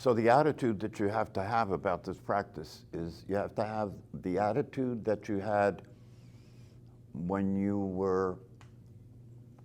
So the attitude that you have to have about this practice is you have to have the attitude that you had when you were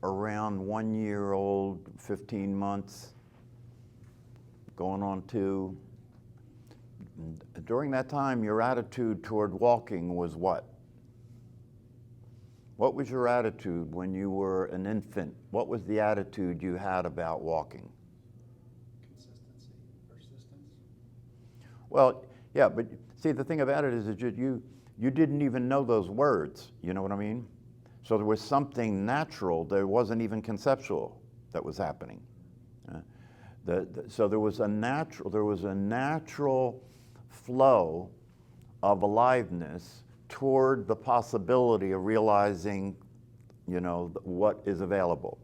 around 1 year old, 15 months, going on 2. During that time, your attitude toward walking was what? What was your attitude when you were an infant? What was the attitude you had about walking? Consistency, persistence. Well, yeah, but see, the thing about it is that you didn't even know those words, you know what I mean? So there was something natural, there wasn't even conceptual that was happening. So there was a natural flow of aliveness toward the possibility of realizing, what is available.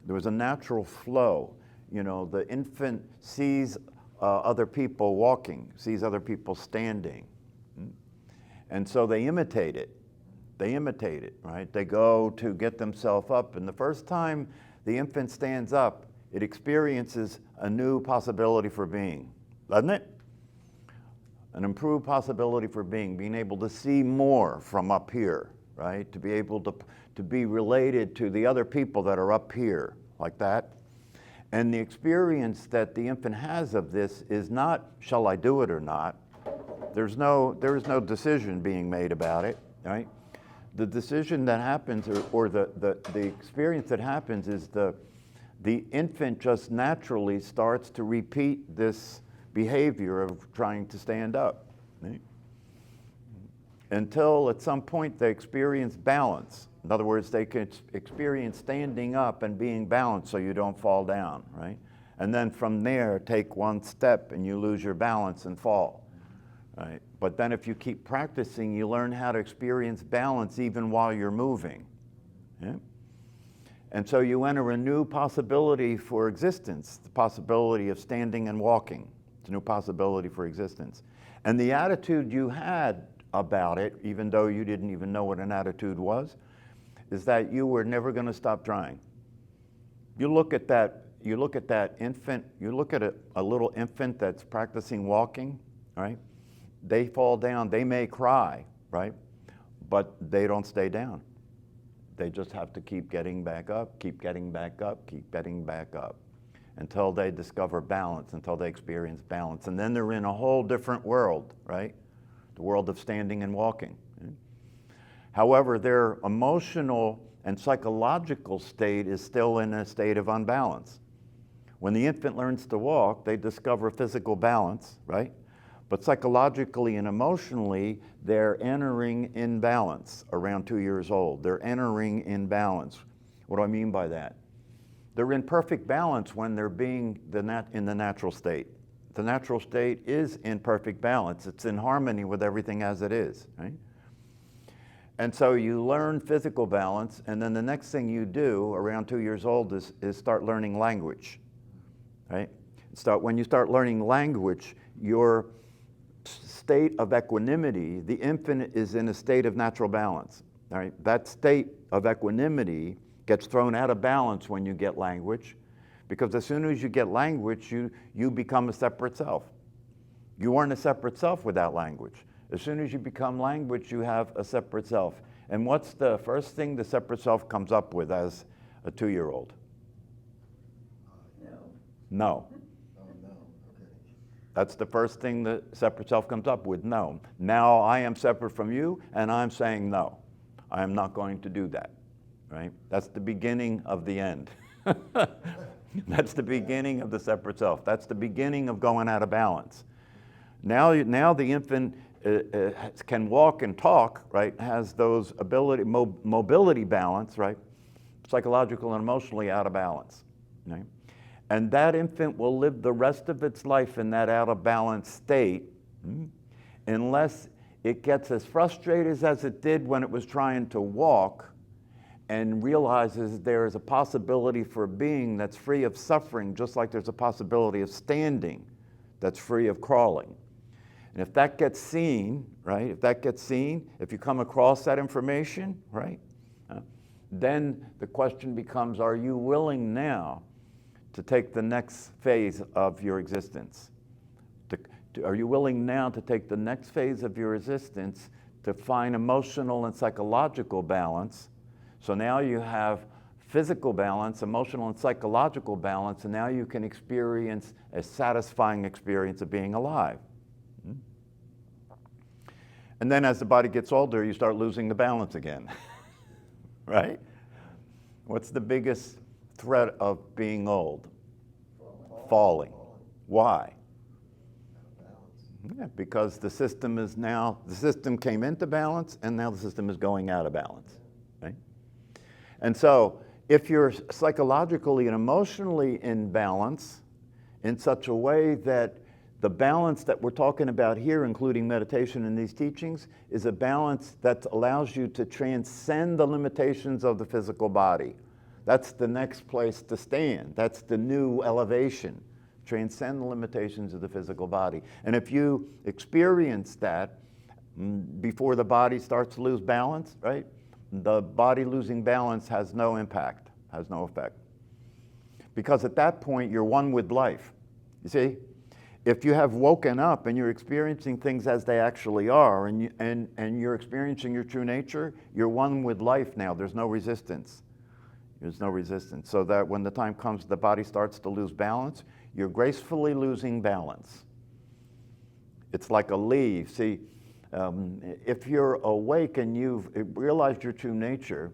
There was a natural flow. The infant sees other people walking, sees other people standing. And so they imitate it. Right? They go to get themselves up. And the first time the infant stands up, it experiences a new possibility for being, doesn't it? An improved possibility for being able to see more from up here, right? To be able to be related to the other people that are up here, like that. And the experience that the infant has of this is not, shall I do it or not? There is no decision being made about it, right? The decision that happens, or the experience that happens is the infant just naturally starts to repeat this behavior of trying to stand up, right? Until at some point they experience balance. In other words, they can experience standing up and being balanced so you don't fall down, right? And then from there, take one step and you lose your balance and fall, right? But then if you keep practicing, you learn how to experience balance even while you're moving, yeah? And so you enter a new possibility for existence, the possibility of standing and walking. It's a new possibility for existence. And the attitude you had about it, even though you didn't even know what an attitude was, is that you were never going to stop trying. You look at that infant, you look at a little infant that's practicing walking, right? They fall down, they may cry, right? But they don't stay down. They just have to keep getting back up, keep getting back up, keep getting back up, until they discover balance, until they experience balance. And then they're in a whole different world, right? The world of standing and walking. Right? However, their emotional and psychological state is still in a state of unbalance. When the infant learns to walk, they discover physical balance, right? But psychologically and emotionally, they're entering in balance around 2 years old. They're entering in balance. What do I mean by that? They're in perfect balance when they're being in the natural state. The natural state is in perfect balance. It's in harmony with everything as it is, right? And so you learn physical balance, and then the next thing you do around 2 years old is start learning language, right? When you start learning language, your state of equanimity, the infant is in a state of natural balance, right? That state of equanimity gets thrown out of balance when you get language, because as soon as you get language, you become a separate self. You weren't a separate self without language. As soon as you become language, you have a separate self. And what's the first thing the separate self comes up with as a 2-year-old? No. No. Oh, no. Okay. That's the first thing the separate self comes up with, no. Now I am separate from you, and I'm saying no. I am not going to do that, right? That's the beginning of the end. That's the beginning of the separate self. That's the beginning of going out of balance. Now the infant can walk and talk, right? Has those mobility balance, right? Psychological and emotionally out of balance, right? And that infant will live the rest of its life in that out of balance state, unless it gets as frustrated as it did when it was trying to walk, and realizes there is a possibility for a being that's free of suffering, just like there's a possibility of standing that's free of crawling. And if that gets seen, right, if you come across that information, right, then the question becomes, are you willing now to take the next phase of your existence? Are you willing now to take the next phase of your resistance to find emotional and psychological balance? So now you have physical balance, emotional and psychological balance, and now you can experience a satisfying experience of being alive. And then as the body gets older, you start losing the balance again, right? What's the biggest threat of being old? Falling. Why? Yeah, because the system came into balance, and now the system is going out of balance, right? And so if you're psychologically and emotionally in balance in such a way that the balance that we're talking about here, including meditation in these teachings, is a balance that allows you to transcend the limitations of the physical body. That's the next place to stand. That's the new elevation. Transcend the limitations of the physical body. And if you experience that before the body starts to lose balance, right? The body losing balance has no impact, has no effect. Because at that point, you're one with life. You see? If you have woken up and you're experiencing things as they actually are, and you're experiencing your true nature, you're one with life now. There's no resistance. There's no resistance. So that when the time comes the body starts to lose balance, you're gracefully losing balance. It's like a leaf. See, if you're awake and you've realized your true nature,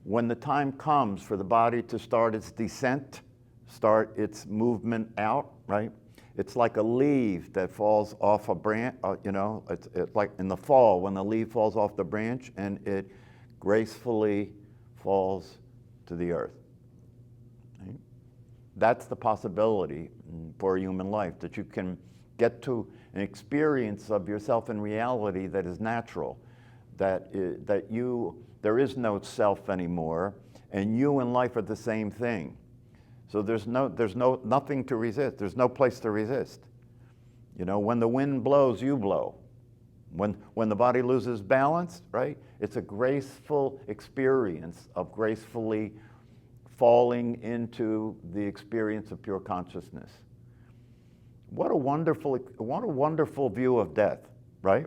when the time comes for the body to start its descent, start its movement out, right? It's like a leaf that falls off a branch, it's like in the fall when the leaf falls off the branch and it gracefully falls to the earth. Right? That's the possibility for human life, that you can get to an experience of yourself in reality that is natural, that there is no self anymore, and you and life are the same thing. So there's nothing to resist. There's no place to resist. You know, when the wind blows, you blow. When the body loses balance, right? It's a graceful experience of gracefully falling into the experience of pure consciousness. What a wonderful view of death, right?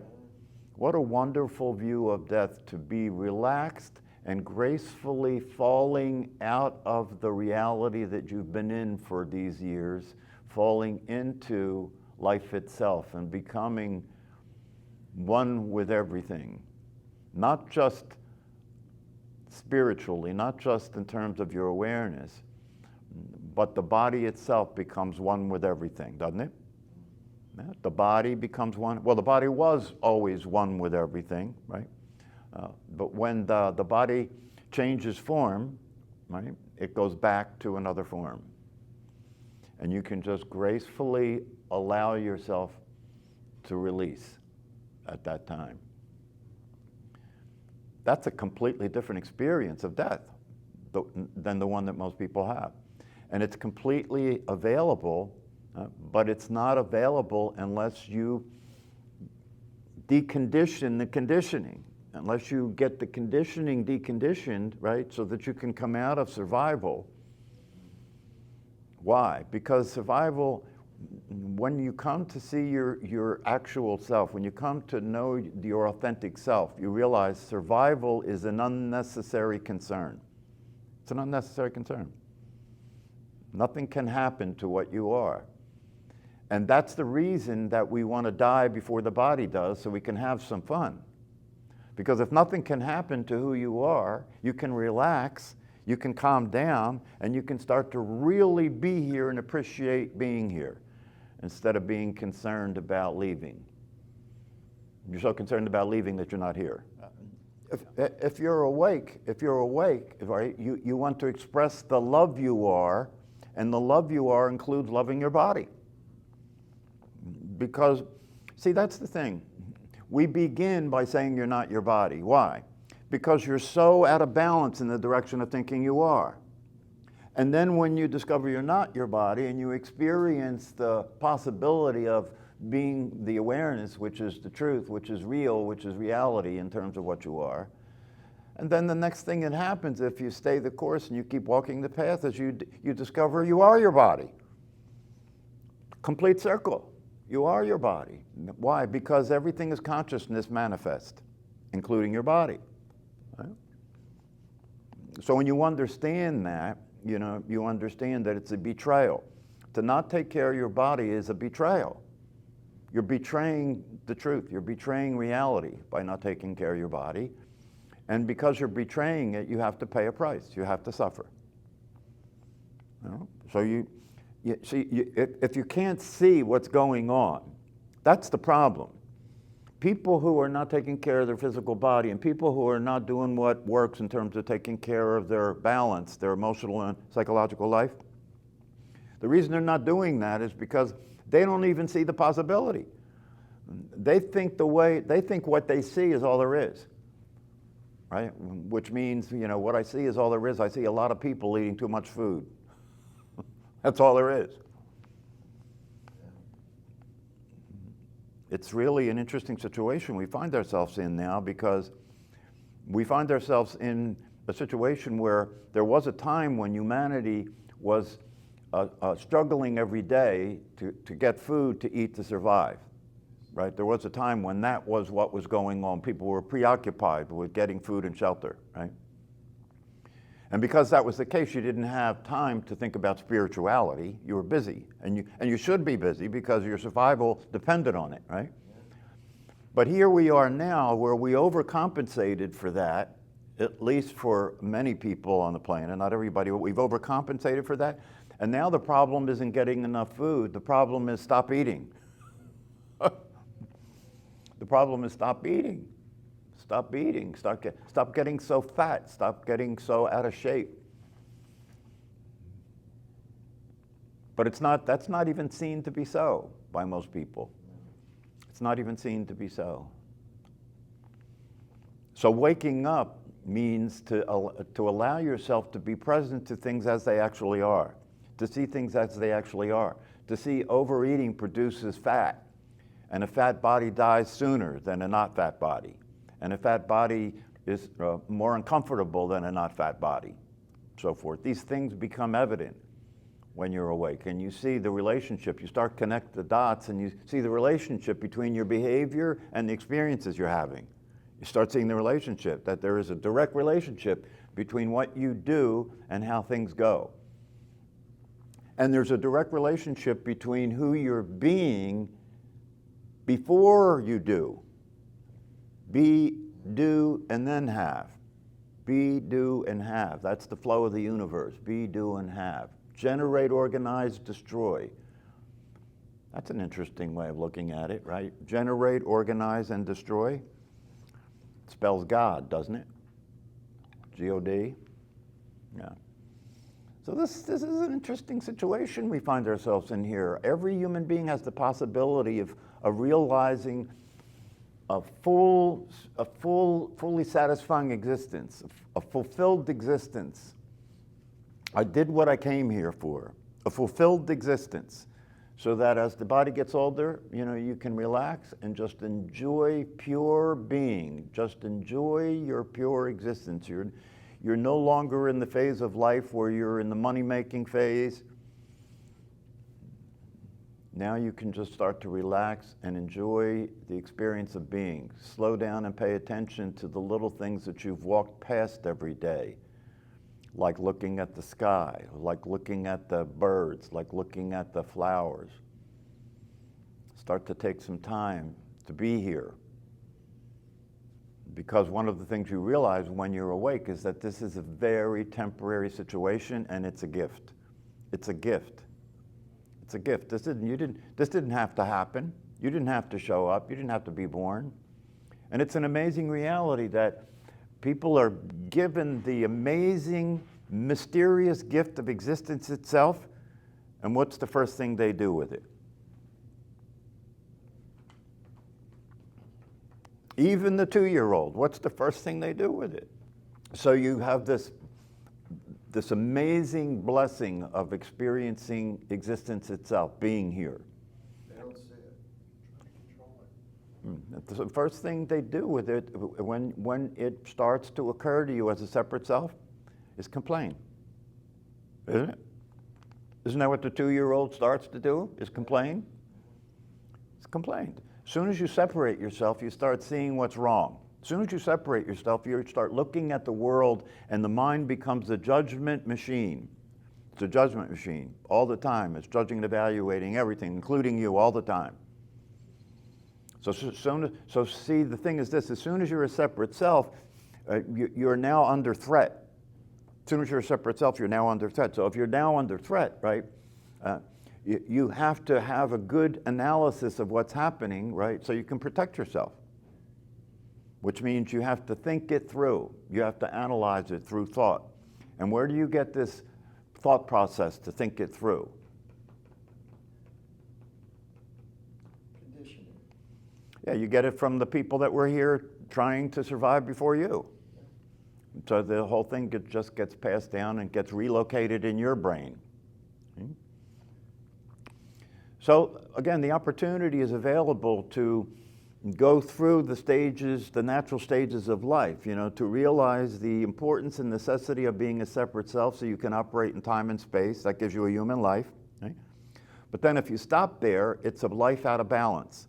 What a wonderful view of death, to be relaxed and gracefully falling out of the reality that you've been in for these years, falling into life itself and becoming one with everything. Not just spiritually, not just in terms of your awareness, but the body itself becomes one with everything, doesn't it? Yeah, the body becomes one. Well, the body was always one with everything, right? But when the body changes form, right, it goes back to another form. And you can just gracefully allow yourself to release at that time. That's a completely different experience of death than the one that most people have. And it's completely available, but it's not available unless you decondition the conditioning. Unless you get the conditioning deconditioned, right, so that you can come out of survival. Why? Because survival, when you come to see your actual self, when you come to know your authentic self, you realize survival is an unnecessary concern. It's an unnecessary concern. Nothing can happen to what you are. And that's the reason that we want to die before the body does, so we can have some fun. Because if nothing can happen to who you are, you can relax, you can calm down, and you can start to really be here and appreciate being here, instead of being concerned about leaving. You're so concerned about leaving that you're not here. If you're awake, right, you want to express the love you are, and the love you are includes loving your body. Because, see, that's the thing. We begin by saying you're not your body. Why? Because you're so out of balance in the direction of thinking you are. And then when you discover you're not your body and you experience the possibility of being the awareness, which is the truth, which is real, which is reality in terms of what you are. And then the next thing that happens, if you stay the course and you keep walking the path, is you discover you are your body. Complete circle. You are your body. Why? Because everything is consciousness manifest, including your body. Right? So when you understand that, you understand that it's a betrayal. To not take care of your body is a betrayal. You're betraying the truth. You're betraying reality by not taking care of your body. And because you're betraying it, you have to pay a price. You have to suffer. So you see, if you can't see what's going on, that's the problem. People who are not taking care of their physical body and people who are not doing what works in terms of taking care of their balance, their emotional and psychological life, the reason they're not doing that is because they don't even see the possibility. They think what they see is all there is, right? Which means, what I see is all there is. I see a lot of people eating too much food. That's all there is. It's really an interesting situation we find ourselves in now, because we find ourselves in a situation where there was a time when humanity was struggling every day to get food to eat to survive, right? There was a time when that was what was going on. People were preoccupied with getting food and shelter, right? And because that was the case, you didn't have time to think about spirituality. You were busy, and you should be busy because your survival depended on it, right? But here we are now where we overcompensated for that, at least for many people on the planet, not everybody, but we've overcompensated for that. And now the problem isn't getting enough food. The problem is stop eating. The problem is stop eating. Stop eating. Stop getting so fat. Stop getting so out of shape. But that's not even seen to be so by most people. It's not even seen to be so. So waking up means to allow yourself to be present to things as they actually are, to see things as they actually are, to see overeating produces fat, and a fat body dies sooner than a not fat body, and a fat body is more uncomfortable than a not fat body, so forth. These things become evident when you're awake, and you see the relationship. You start to connect the dots, and you see the relationship between your behavior and the experiences you're having. You start seeing the relationship, that there is a direct relationship between what you do and how things go. And there's a direct relationship between who you're being before you do. Be, do, and then have. Be, do, and have. That's the flow of the universe. Be, do, and have. Generate, organize, destroy. That's an interesting way of looking at it, right? Generate, organize, and destroy. It spells God, doesn't it? G-O-D. Yeah. So this is an interesting situation we find ourselves in here. Every human being has the possibility of realizing a fully satisfying existence, a fulfilled existence. I did what I came here for, a fulfilled existence, so that as the body gets older, you can relax and just enjoy pure being. Just enjoy your pure existence. You're no longer in the phase of life where you're in the money-making phase. Now you can just start to relax and enjoy the experience of being. Slow down and pay attention to the little things that you've walked past every day, like looking at the sky, like looking at the birds, like looking at the flowers. Start to take some time to be here. Because one of the things you realize when you're awake is that this is a very temporary situation, and it's a gift. It's a gift. It's a gift. This didn't have to happen. You didn't have to show up. You didn't have to be born. And it's an amazing reality that people are given the amazing, mysterious gift of existence itself, and what's the first thing they do with it? Even the 2-year-old, what's the first thing they do with it? So you have this amazing blessing of experiencing existence itself, being here. They don't see it. Try to control it. The first thing they do with it, when it starts to occur to you as a separate self, is complain. Isn't it? Isn't that what the 2-year-old starts to do, is complain? complained. As soon as you separate yourself, you start seeing what's wrong. As soon as you separate yourself, you start looking at the world, and the mind becomes a judgment machine. It's a judgment machine all the time. It's judging and evaluating everything, including you, all the time. So see, the thing is this: as soon as you're a separate self, you're now under threat. As soon as you're a separate self, you're now under threat. So if you're now under threat, right, you have to have a good analysis of what's happening, right, so you can protect yourself. Which means you have to think it through. You have to analyze it through thought. And where do you get this thought process to think it through? Conditioning. Yeah, you get it from the people that were here trying to survive before you. So the whole thing just gets passed down and gets relocated in your brain. So again, the opportunity is available to go through the stages, the natural stages of life, to realize the importance and necessity of being a separate self so you can operate in time and space. That gives you a human life. Right? But then if you stop there, it's a life out of balance.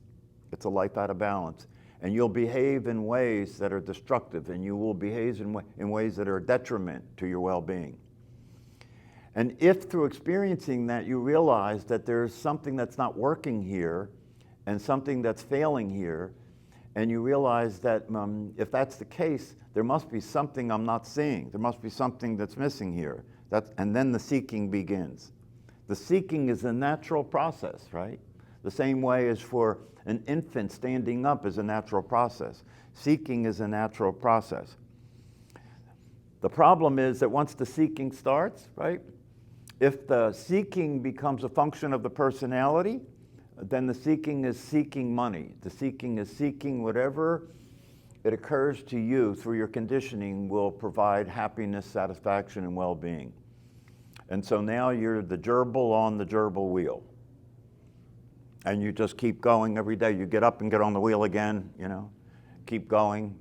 It's a life out of balance. And you'll behave in ways that are destructive, and you will behave in ways that are a detriment to your well-being. And if through experiencing that you realize that there's something that's not working here and something that's failing here, and you realize that if that's the case, there must be something I'm not seeing. There must be something that's missing here. And then the seeking begins. The seeking is a natural process, right? The same way as for an infant standing up is a natural process. Seeking is a natural process. The problem is that once the seeking starts, right, if the seeking becomes a function of the personality, then the seeking is seeking money. The seeking is seeking whatever it occurs to you through your conditioning will provide happiness, satisfaction, and well-being. And so now you're the gerbil on the gerbil wheel. And you just keep going every day. You get up and get on the wheel again, keep going.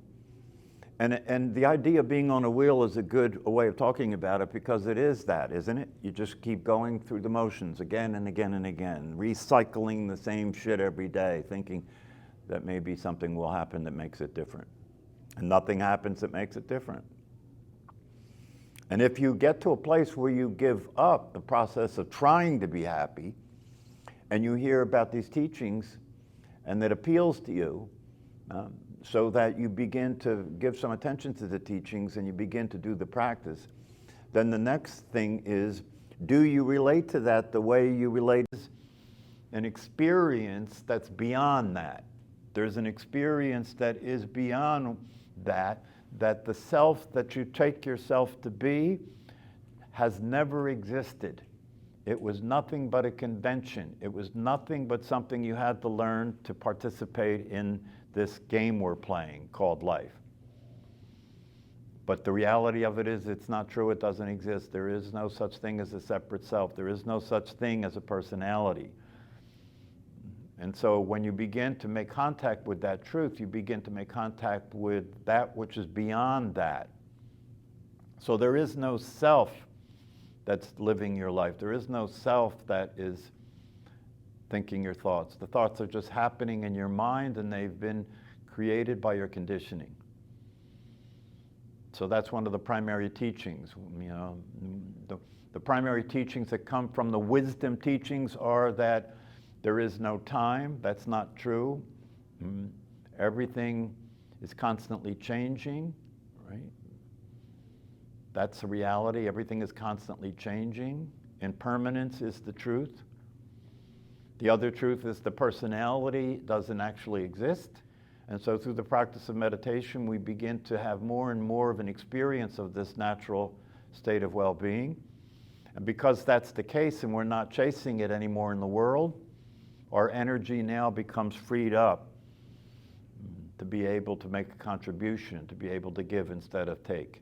And the idea of being on a wheel is a good way of talking about it, because it is that, isn't it? You just keep going through the motions again and again and again, recycling the same shit every day, thinking that maybe something will happen that makes it different. And nothing happens that makes it different. And if you get to a place where you give up the process of trying to be happy, and you hear about these teachings, and that appeals to you, so that you begin to give some attention to the teachings and you begin to do the practice, then the next thing is, do you relate to that the way you relate to an experience that's beyond that? There's an experience that is beyond that the self that you take yourself to be has never existed. It was nothing but a convention. It was nothing but something you had to learn to participate in this game we're playing called life. But the reality of it is, it's not true. It doesn't exist. There is no such thing as a separate self. There is no such thing as a personality. And so when you begin to make contact with that truth, you begin to make contact with that which is beyond that. So there is no self that's living your life. There is no self that is thinking your thoughts. The thoughts are just happening in your mind, and they've been created by your conditioning. So that's one of the primary teachings. The primary teachings that come from the wisdom teachings are that there is no time. That's not true. Everything is constantly changing, right? That's the reality. Everything is constantly changing. Impermanence is the truth. The other truth is the personality doesn't actually exist. And so through the practice of meditation, we begin to have more and more of an experience of this natural state of well-being. And because that's the case and we're not chasing it anymore in the world, our energy now becomes freed up to be able to make a contribution, to be able to give instead of take.